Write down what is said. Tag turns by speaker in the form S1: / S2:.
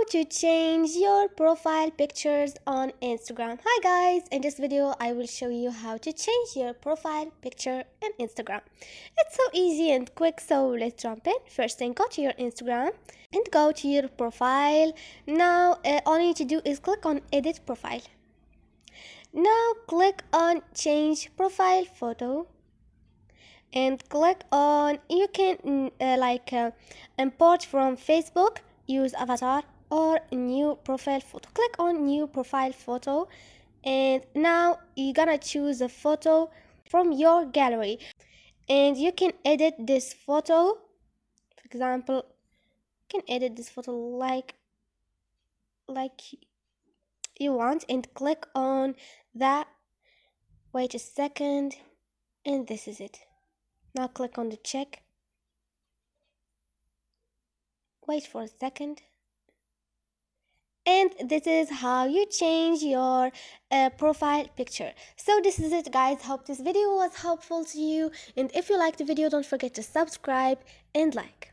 S1: to change your profile pictures on Instagram. Hi guys, in this video I will show you how to change your profile picture on Instagram. It's so easy and quick, so let's jump in. First thing, go to your Instagram and go to your profile. Now all you need to do is click on edit profile. Now click on change profile photo and click on, you can import from Facebook, use avatar or new profile photo. Click on new profile photo, and now you're gonna choose a photo from your gallery and you can edit this photo. For example, you can edit this photo like you want and click on that. Wait a second, and this is it. Now click on the check. Wait for a second. And this is how you change your profile picture. So this is it, guys. Hope this video was helpful to you, and if you liked the video, don't forget to subscribe and like.